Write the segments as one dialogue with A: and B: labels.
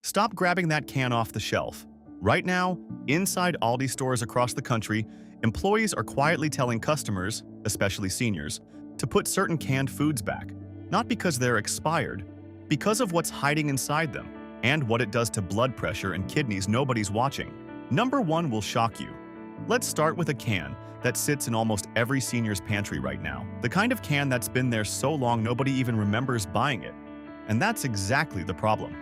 A: Stop grabbing that can off the shelf. Right now, inside Aldi stores across the country, employees are quietly telling customers, especially seniors, to put certain canned foods back. Not because they're expired, because of what's hiding inside them, and what it does to blood pressure and kidneys nobody's watching. Number 1 will shock you. Let's start with a can that sits in almost every senior's pantry right now. The kind of can that's been there so long nobody even remembers buying it. And that's exactly the problem.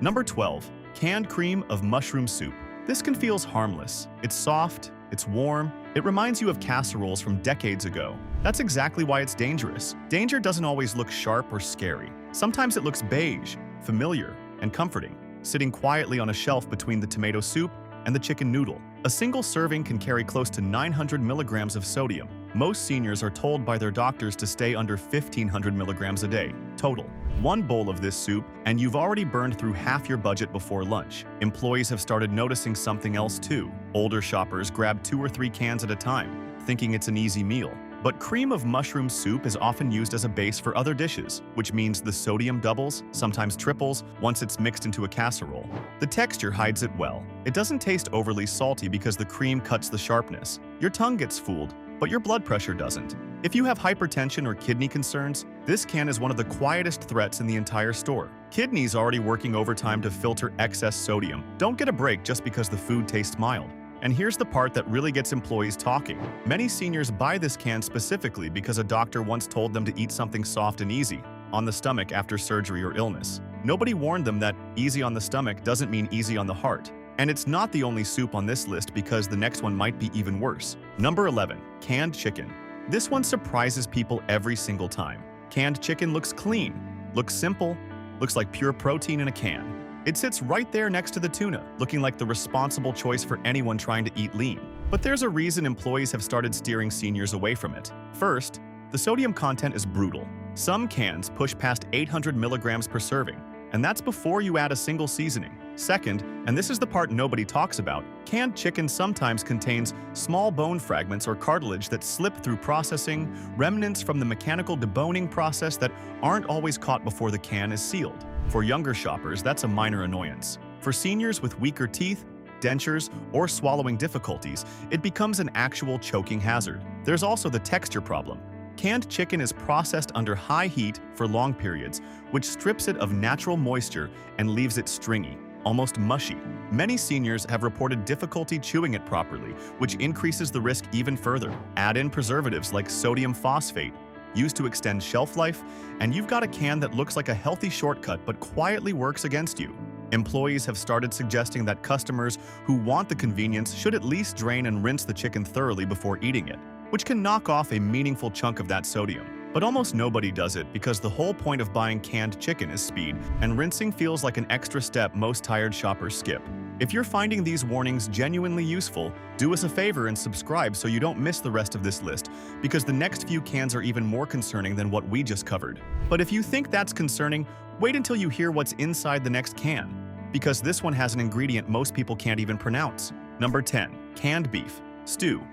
A: Number 12. Canned cream of mushroom soup. This can feel harmless. It's soft, it's warm, it reminds you of casseroles from decades ago. That's exactly why it's dangerous. Danger doesn't always look sharp or scary. Sometimes it looks beige, familiar, and comforting, sitting quietly on a shelf between the tomato soup and the chicken noodle. A single serving can carry close to 900 milligrams of sodium. Most seniors are told by their doctors to stay under 1,500 milligrams a day, total. One bowl of this soup, and you've already burned through half your budget before lunch. Employees have started noticing something else too. Older shoppers grab 2 or 3 cans at a time, thinking it's an easy meal. But cream of mushroom soup is often used as a base for other dishes, which means the sodium doubles, sometimes triples, once it's mixed into a casserole. The texture hides it well. It doesn't taste overly salty because the cream cuts the sharpness. Your tongue gets fooled, but your blood pressure doesn't. If you have hypertension or kidney concerns, this can is one of the quietest threats in the entire store. Kidneys already working overtime to filter excess sodium. Don't get a break just because the food tastes mild. And here's the part that really gets employees talking. Many seniors buy this can specifically because a doctor once told them to eat something soft and easy on the stomach after surgery or illness. Nobody warned them that easy on the stomach doesn't mean easy on the heart. And it's not the only soup on this list because the next one might be even worse. Number 11. Canned chicken. This one surprises people every single time. Canned chicken looks clean, looks simple, looks like pure protein in a can. It sits right there next to the tuna, looking like the responsible choice for anyone trying to eat lean. But there's a reason employees have started steering seniors away from it. First, the sodium content is brutal. Some cans push past 800 milligrams per serving, and that's before you add a single seasoning. Second, and this is the part nobody talks about, canned chicken sometimes contains small bone fragments or cartilage that slip through processing, remnants from the mechanical deboning process that aren't always caught before the can is sealed. For younger shoppers, that's a minor annoyance. For seniors with weaker teeth, dentures, or swallowing difficulties, it becomes an actual choking hazard. There's also the texture problem. Canned chicken is processed under high heat for long periods, which strips it of natural moisture and leaves it stringy, almost mushy. Many seniors have reported difficulty chewing it properly, which increases the risk even further. Add in preservatives like sodium phosphate, used to extend shelf life, and you've got a can that looks like a healthy shortcut but quietly works against you. Employees have started suggesting that customers who want the convenience should at least drain and rinse the chicken thoroughly before eating it, which can knock off a meaningful chunk of that sodium. But almost nobody does it because the whole point of buying canned chicken is speed, and rinsing feels like an extra step most tired shoppers skip. If you're finding these warnings genuinely useful, do us a favor and subscribe so you don't miss the rest of this list, because the next few cans are even more concerning than what we just covered. But if you think that's concerning, wait until you hear what's inside the next can, because this one has an ingredient most people can't even pronounce. Number 10. Canned beef stew.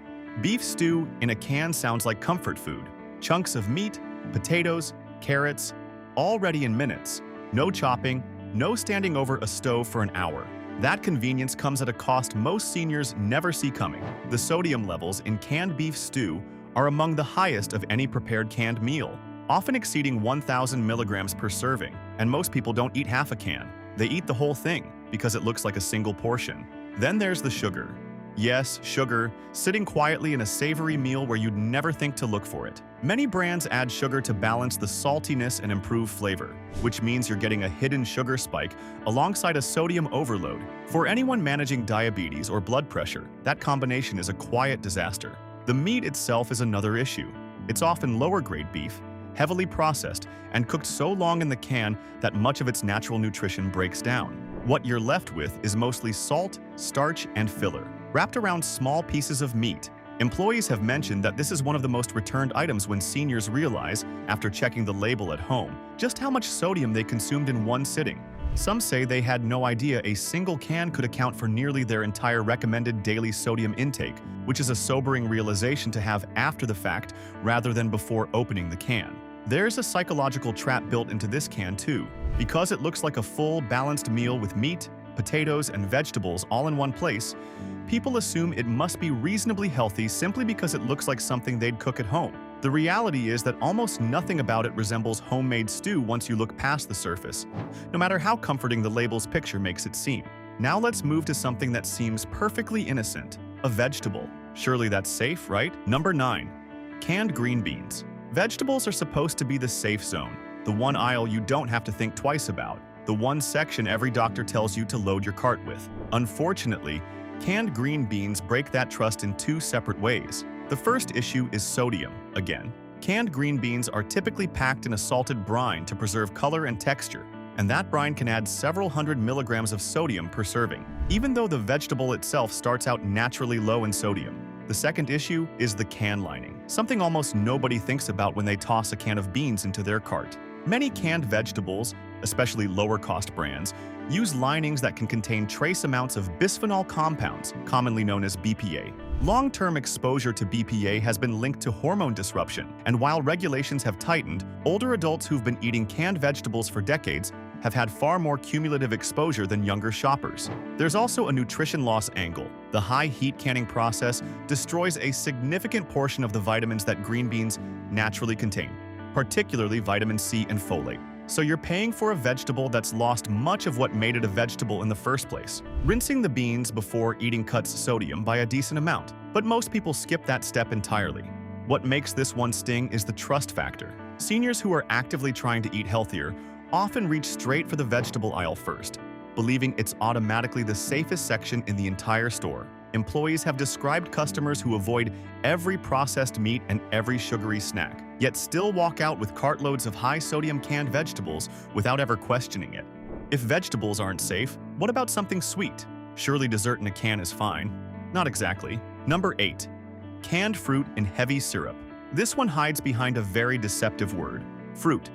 A: Beef stew in a can sounds like comfort food. Chunks of meat, potatoes, carrots, all ready in minutes. No chopping, no standing over a stove for an hour. That convenience comes at a cost most seniors never see coming. The sodium levels in canned beef stew are among the highest of any prepared canned meal, often exceeding 1,000 milligrams per serving. And most people don't eat half a can. They eat the whole thing because it looks like a single portion. Then there's the sugar. Yes, sugar, sitting quietly in a savory meal where you'd never think to look for it. Many brands add sugar to balance the saltiness and improve flavor, which means you're getting a hidden sugar spike alongside a sodium overload. For anyone managing diabetes or blood pressure, that combination is a quiet disaster. The meat itself is another issue. It's often lower-grade beef, heavily processed, and cooked so long in the can that much of its natural nutrition breaks down. What you're left with is mostly salt, starch, and filler, wrapped around small pieces of meat. Employees have mentioned that this is one of the most returned items when seniors realize, after checking the label at home, just how much sodium they consumed in one sitting. Some say they had no idea a single can could account for nearly their entire recommended daily sodium intake, which is a sobering realization to have after the fact rather than before opening the can. There's a psychological trap built into this can too. Because it looks like a full, balanced meal with meat, potatoes, and vegetables all in one place, people assume it must be reasonably healthy simply because it looks like something they'd cook at home. The reality is that almost nothing about it resembles homemade stew once you look past the surface, no matter how comforting the label's picture makes it seem. Now let's move to something that seems perfectly innocent, a vegetable. Surely that's safe, right? Number 9. Canned green beans. Vegetables are supposed to be the safe zone, the one aisle you don't have to think twice about, the one section every doctor tells you to load your cart with. Unfortunately, canned green beans break that trust in two separate ways. The first issue is sodium, again. Canned green beans are typically packed in a salted brine to preserve color and texture, and that brine can add several hundred milligrams of sodium per serving, even though the vegetable itself starts out naturally low in sodium. The second issue is the can lining, something almost nobody thinks about when they toss a can of beans into their cart. Many canned vegetables, especially lower-cost brands, use linings that can contain trace amounts of bisphenol compounds, commonly known as BPA. Long-term exposure to BPA has been linked to hormone disruption, and while regulations have tightened, older adults who've been eating canned vegetables for decades have had far more cumulative exposure than younger shoppers. There's also a nutrition loss angle. The high heat canning process destroys a significant portion of the vitamins that green beans naturally contain, particularly vitamin C and folate. So you're paying for a vegetable that's lost much of what made it a vegetable in the first place. Rinsing the beans before eating cuts sodium by a decent amount, but most people skip that step entirely. What makes this one sting is the trust factor. Seniors who are actively trying to eat healthier often reach straight for the vegetable aisle first, believing it's automatically the safest section in the entire store. Employees have described customers who avoid every processed meat and every sugary snack, yet still walk out with cartloads of high-sodium canned vegetables without ever questioning it. If vegetables aren't safe, what about something sweet? Surely dessert in a can is fine. Not exactly. Number 8. Canned fruit in heavy syrup. This one hides behind a very deceptive word: fruit.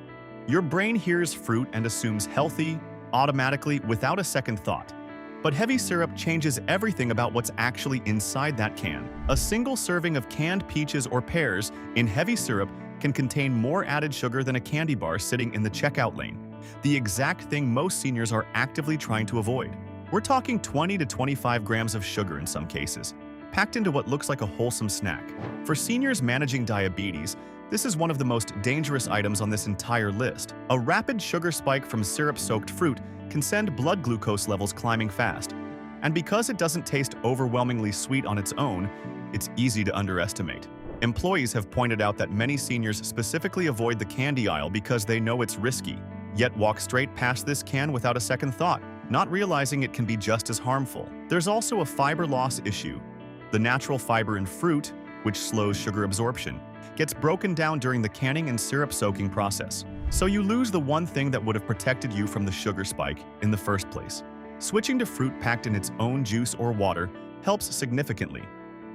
A: Your brain hears fruit and assumes healthy, automatically, without a second thought. But heavy syrup changes everything about what's actually inside that can. A single serving of canned peaches or pears in heavy syrup can contain more added sugar than a candy bar sitting in the checkout lane, the exact thing most seniors are actively trying to avoid. We're talking 20 to 25 grams of sugar in some cases, packed into what looks like a wholesome snack. For seniors managing diabetes, this is one of the most dangerous items on this entire list. A rapid sugar spike from syrup-soaked fruit can send blood glucose levels climbing fast. And because it doesn't taste overwhelmingly sweet on its own, it's easy to underestimate. Employees have pointed out that many seniors specifically avoid the candy aisle because they know it's risky, yet walk straight past this can without a second thought, not realizing it can be just as harmful. There's also a fiber loss issue. The natural fiber in fruit, which slows sugar absorption, gets broken down during the canning and syrup soaking process. So you lose the one thing that would have protected you from the sugar spike in the first place. Switching to fruit packed in its own juice or water helps significantly,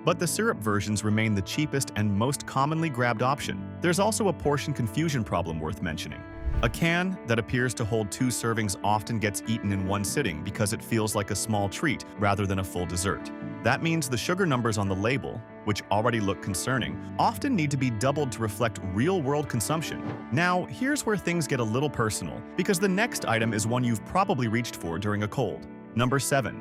A: but the syrup versions remain the cheapest and most commonly grabbed option. There's also a portion confusion problem worth mentioning. A can that appears to hold 2 servings often gets eaten in one sitting because it feels like a small treat rather than a full dessert. That means the sugar numbers on the label, which already look concerning, often need to be doubled to reflect real-world consumption. Now, here's where things get a little personal, because the next item is one you've probably reached for during a cold. Number 7.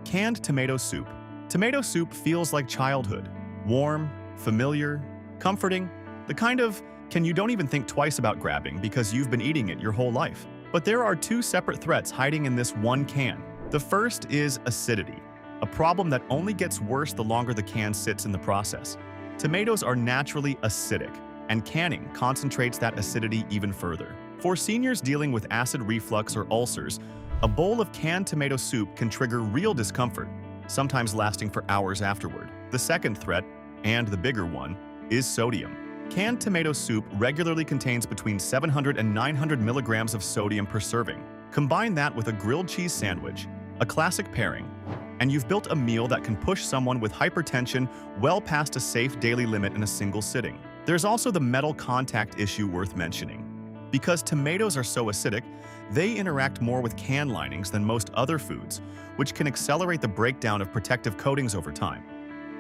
A: Canned tomato soup. Tomato soup feels like childhood. Warm, familiar, comforting, the kind of can you don't even think twice about grabbing because you've been eating it your whole life. But there are 2 separate threats hiding in this one can. The first is acidity, a problem that only gets worse the longer the can sits in the process. Tomatoes are naturally acidic, and canning concentrates that acidity even further. For seniors dealing with acid reflux or ulcers, a bowl of canned tomato soup can trigger real discomfort, sometimes lasting for hours afterward. The second threat, and the bigger one, is sodium. Canned tomato soup regularly contains between 700 and 900 milligrams of sodium per serving. Combine that with a grilled cheese sandwich, a classic pairing, and you've built a meal that can push someone with hypertension well past a safe daily limit in a single sitting. There's also the metal contact issue worth mentioning. Because tomatoes are so acidic, they interact more with can linings than most other foods, which can accelerate the breakdown of protective coatings over time,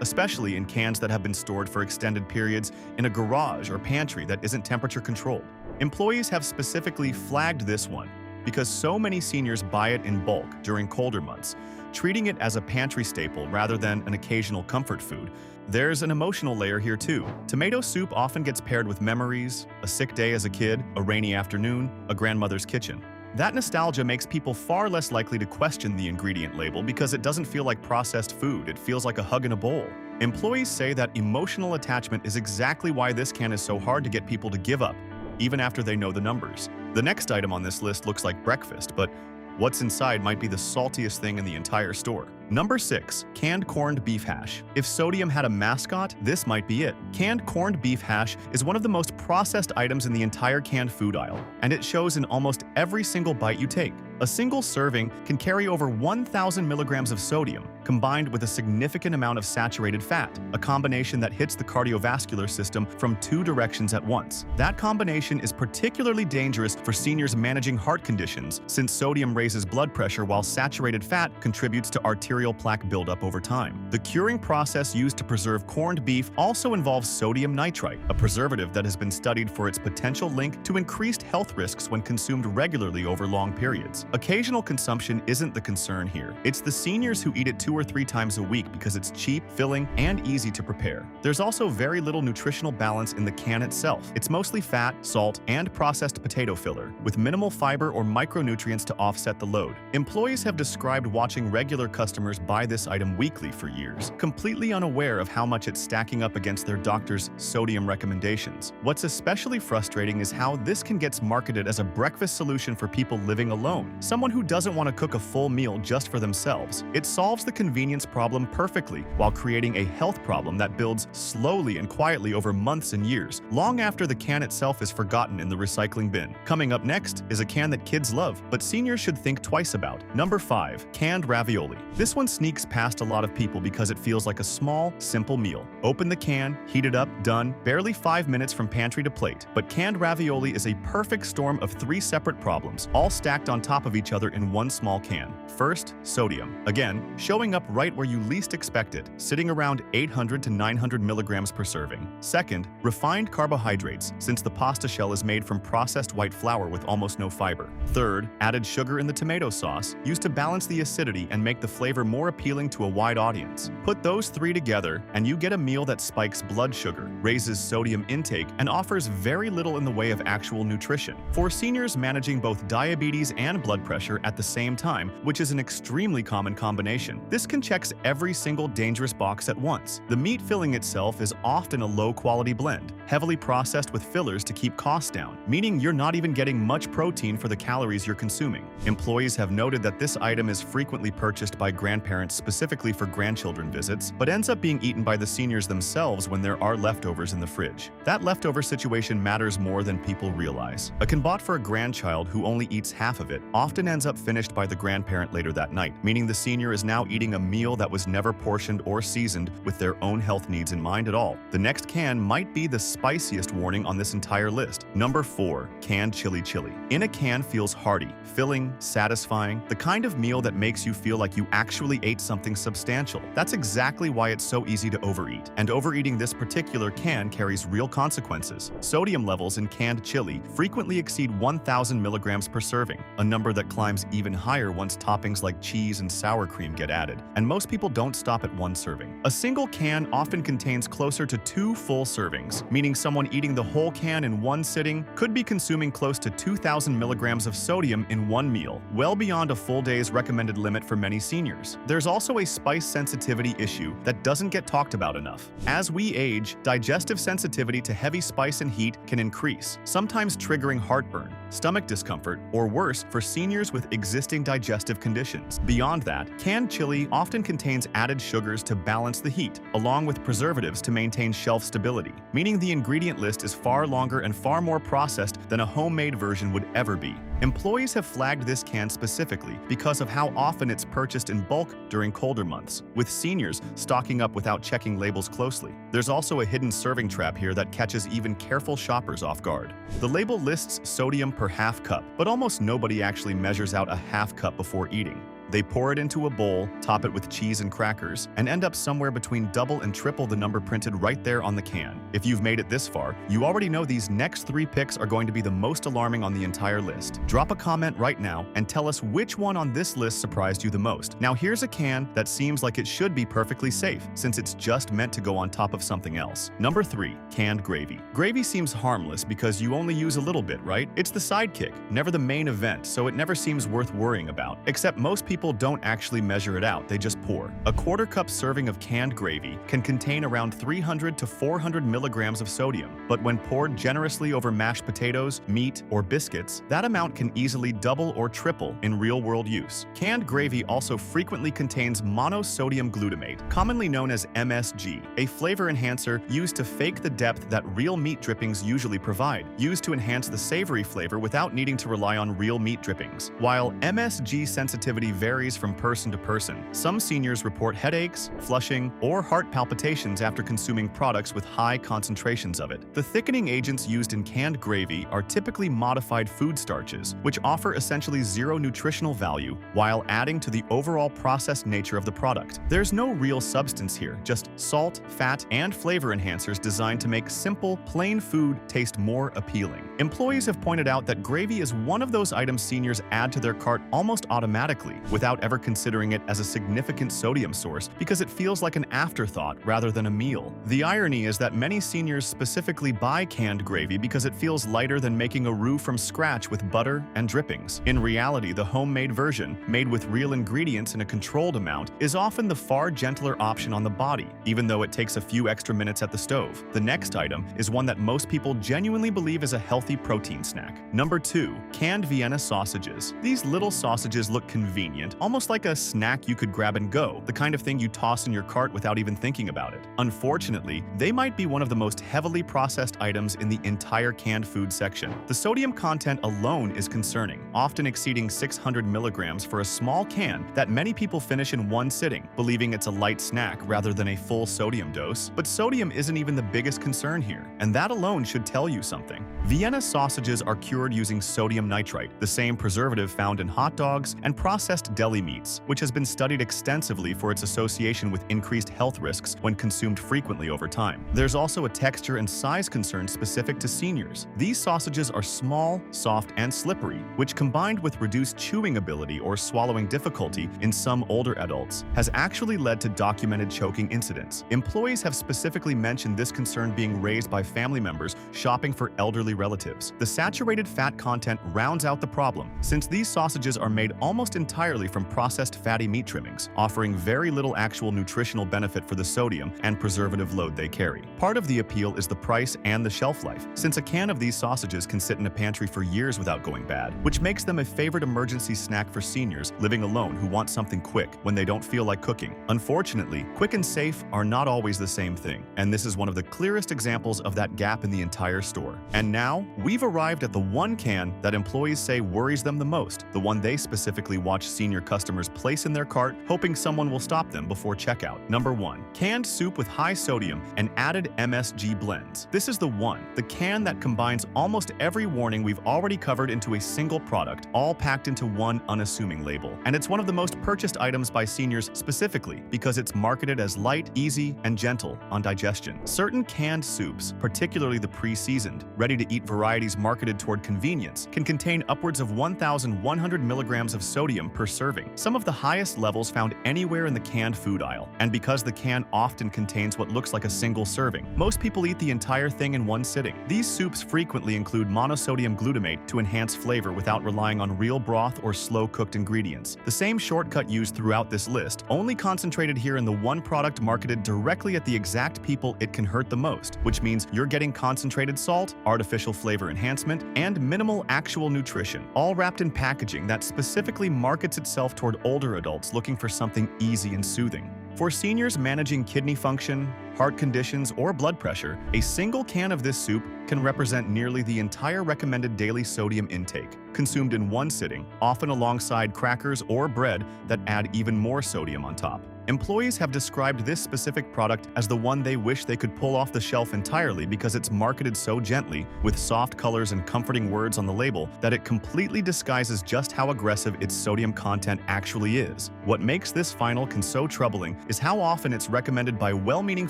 A: especially in cans that have been stored for extended periods in a garage or pantry that isn't temperature controlled. Employees have specifically flagged this one because so many seniors buy it in bulk during colder months, treating it as a pantry staple rather than an occasional comfort food. There's an emotional layer here too. Tomato soup often gets paired with memories, a sick day as a kid, a rainy afternoon, a grandmother's kitchen. That nostalgia makes people far less likely to question the ingredient label because it doesn't feel like processed food, it feels like a hug in a bowl. Employees say that emotional attachment is exactly why this can is so hard to get people to give up, even after they know the numbers. The next item on this list looks like breakfast, but what's inside might be the saltiest thing in the entire store. Number 6. Canned corned beef hash. If sodium had a mascot, this might be it. Canned corned beef hash is one of the most processed items in the entire canned food aisle, and it shows in almost every single bite you take. A single serving can carry over 1,000 milligrams of sodium, combined with a significant amount of saturated fat, a combination that hits the cardiovascular system from 2 directions at once. That combination is particularly dangerous for seniors managing heart conditions, since sodium raises blood pressure while saturated fat contributes to arterial plaque buildup over time. The curing process used to preserve corned beef also involves sodium nitrite, a preservative that has been studied for its potential link to increased health risks when consumed regularly over long periods. Occasional consumption isn't the concern here. It's the seniors who eat it 2 or 3 times a week because it's cheap, filling, and easy to prepare. There's also very little nutritional balance in the can itself. It's mostly fat, salt, and processed potato filler, with minimal fiber or micronutrients to offset the load. Employees have described watching regular customers buy this item weekly for years, completely unaware of how much it's stacking up against their doctor's sodium recommendations. What's especially frustrating is how this can get marketed as a breakfast solution for people living alone, someone who doesn't want to cook a full meal just for themselves. It solves the convenience problem perfectly while creating a health problem that builds slowly and quietly over months and years, long after the can itself is forgotten in the recycling bin. Coming up next is a can that kids love, but seniors should think twice about. Number 5. Canned ravioli. This one sneaks past a lot of people because it feels like a small, simple meal. Open the can, heat it up, done, barely 5 minutes from pantry to plate. But canned ravioli is a perfect storm of 3 separate problems, all stacked on top of each other in one small can. First, sodium. Again, showing up right where you least expect it, sitting around 800 to 900 milligrams per serving. Second, refined carbohydrates, since the pasta shell is made from processed white flour with almost no fiber. Third, added sugar in the tomato sauce, used to balance the acidity and make the flavor more appealing to a wide audience. Put those 3 together, and you get a meal that spikes blood sugar, raises sodium intake, and offers very little in the way of actual nutrition. For seniors managing both diabetes and blood pressure at the same time, which is an extremely common combination, this can check every single dangerous box at once. The meat filling itself is often a low-quality blend, heavily processed with fillers to keep costs down, meaning you're not even getting much protein for the calories you're consuming. Employees have noted that this item is frequently purchased by grandparents specifically for grandchildren visits, but ends up being eaten by the seniors themselves when there are leftovers in the fridge. That leftover situation matters more than people realize. A can bought for a grandchild who only eats half of it often ends up finished by the grandparent later that night, meaning the senior is now eating a meal that was never portioned or seasoned with their own health needs in mind at all. The next can might be the spiciest warning on this entire list. Number 4. Canned chili. In a can feels hearty, filling, satisfying, the kind of meal that makes you feel like you actually ate something substantial. That's exactly why it's so easy to overeat. And overeating this particular can carries real consequences. Sodium levels in canned chili frequently exceed 1,000 milligrams per serving, a number that climbs even higher once toppings like cheese and sour cream get added. And most people don't stop at 1 serving. A single can often contains closer to 2 full servings, meaning someone eating the whole can in one sitting could be consuming close to 2,000 milligrams of sodium in one meal, well beyond a full day's recommended limit for many seniors. There's also a spice sensitivity issue that doesn't get talked about enough. As we age, digestive sensitivity to heavy spice and heat can increase, sometimes triggering heartburn, stomach discomfort, or worse for seniors with existing digestive conditions. Beyond that, canned chili often contains added sugars to balance the heat, along with preservatives to maintain shelf stability, meaning the ingredient list is far longer and far more processed than a homemade version would ever be. Employees have flagged this can specifically because of how often it's purchased in bulk during colder months, with seniors stocking up without checking labels closely. There's also a hidden serving trap here that catches even careful shoppers off guard. The label lists sodium per half cup, but almost nobody actually measures out a half cup before eating. They pour it into a bowl, top it with cheese and crackers, and end up somewhere between double and triple the number printed right there on the can. If you've made it this far, you already know these next 3 picks are going to be the most alarming on the entire list. Drop a comment right now and tell us which one on this list surprised you the most. Now here's a can that seems like it should be perfectly safe, since it's just meant to go on top of something else. Number 3. Canned gravy. Gravy seems harmless because you only use a little bit, right? It's the sidekick, never the main event, so it never seems worth worrying about. Except most people don't actually measure it out, they just pour. A 1/4 cup serving of canned gravy can contain around 300 to 400 milligrams of sodium, but when poured generously over mashed potatoes, meat, or biscuits, that amount can easily double or triple in real-world use. Canned gravy also frequently contains monosodium glutamate, commonly known as MSG, a flavor enhancer used to fake the depth that real meat drippings usually provide, used to enhance the savory flavor without needing to rely on real meat drippings. While MSG sensitivity varies from person to person, some seniors report headaches, flushing, or heart palpitations after consuming products with high concentrations of it. The thickening agents used in canned gravy are typically modified food starches, which offer essentially zero nutritional value while adding to the overall processed nature of the product. There's no real substance here, just salt, fat, and flavor enhancers designed to make simple, plain food taste more appealing. Employees have pointed out that gravy is one of those items seniors add to their cart almost automatically, without ever considering it as a significant sodium source because it feels like an afterthought rather than a meal. The irony is that many seniors specifically buy canned gravy because it feels lighter than making a roux from scratch with butter and drippings. In reality, the homemade version, made with real ingredients in a controlled amount, is often the far gentler option on the body, even though it takes a few extra minutes at the stove. The next item is one that most people genuinely believe is a healthy protein snack. Number 2. Canned Vienna sausages. These little sausages look convenient, almost like a snack you could grab and go, the kind of thing you toss in your cart without even thinking about it. Unfortunately, they might be one of the most heavily processed items in the entire canned food section. The sodium content alone is concerning, often exceeding 600 milligrams for a small can that many people finish in one sitting, believing it's a light snack rather than a full sodium dose. But sodium isn't even the biggest concern here, and that alone should tell you something. Vienna sausages are cured using sodium nitrite, the same preservative found in hot dogs and processed deli meats, which has been studied extensively for its association with increased health risks when consumed frequently over time. There's also a texture and size concern specific to seniors. These sausages are small, soft, and slippery, which combined with reduced chewing ability or swallowing difficulty in some older adults, has actually led to documented choking incidents. Employees have specifically mentioned this concern being raised by family members shopping for elderly relatives. The saturated fat content rounds out the problem, since these sausages are made almost entirely from processed fatty meat trimmings, offering very little actual nutritional benefit for the sodium and preservative load they carry. Part of the appeal is the price and the shelf life, since a can of these sausages can sit in a pantry for years without going bad, which makes them a favorite emergency snack for seniors living alone who want something quick when they don't feel like cooking. Unfortunately, quick and safe are not always the same thing, and this is one of the clearest examples of that gap in the entire store. And now, we've arrived at the one can that employees say worries them the most, the one they specifically watch senior customers place in their cart, hoping someone will stop them before checkout. Number 1. Canned soup with high sodium and added MSG blends. This is the one, the can that combines almost every warning we've already covered into a single product, all packed into one unassuming label. And it's one of the most purchased items by seniors specifically because it's marketed as light, easy, and gentle on digestion. Certain canned soups, particularly the pre-seasoned, ready-to-eat varieties marketed toward convenience, can contain upwards of 1,100 milligrams of sodium per serving, some of the highest levels found anywhere in the canned food aisle. And because the can often contains what looks like a single serving, most people eat the entire thing in one sitting. These soups frequently include monosodium glutamate to enhance flavor without relying on real broth or slow-cooked ingredients. The same shortcut used throughout this list, only concentrated here in the one product marketed directly at the exact people it can hurt the most, which means you're getting concentrated salt, artificial flavor enhancement, and minimal actual nutrition, all wrapped in packaging that specifically markets itself toward older adults looking for something easy and soothing. For seniors managing kidney function, heart conditions, or blood pressure, a single can of this soup can represent nearly the entire recommended daily sodium intake, consumed in one sitting, often alongside crackers or bread that add even more sodium on top. Employees have described this specific product as the one they wish they could pull off the shelf entirely because it's marketed so gently, with soft colors and comforting words on the label, that it completely disguises just how aggressive its sodium content actually is. What makes this final so troubling is how often it's recommended by well-meaning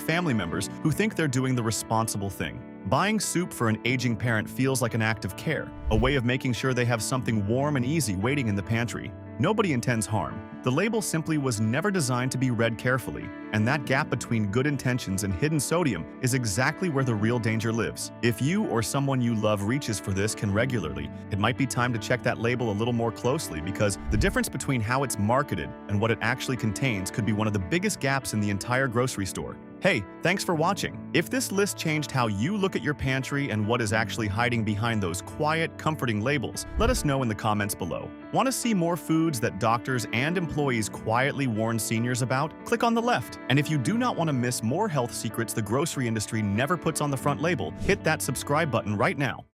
A: family members who think they're doing the responsible thing. Buying soup for an aging parent feels like an act of care, a way of making sure they have something warm and easy waiting in the pantry. Nobody intends harm. The label simply was never designed to be read carefully, and that gap between good intentions and hidden sodium is exactly where the real danger lives. If you or someone you love reaches for this regularly, it might be time to check that label a little more closely, because the difference between how it's marketed and what it actually contains could be one of the biggest gaps in the entire grocery store. Hey, thanks for watching. If this list changed how you look at your pantry and what is actually hiding behind those quiet, comforting labels, let us know in the comments below. Want to see more foods that doctors and employees quietly warn seniors about? Click on the left. And if you do not want to miss more health secrets the grocery industry never puts on the front label, hit that subscribe button right now.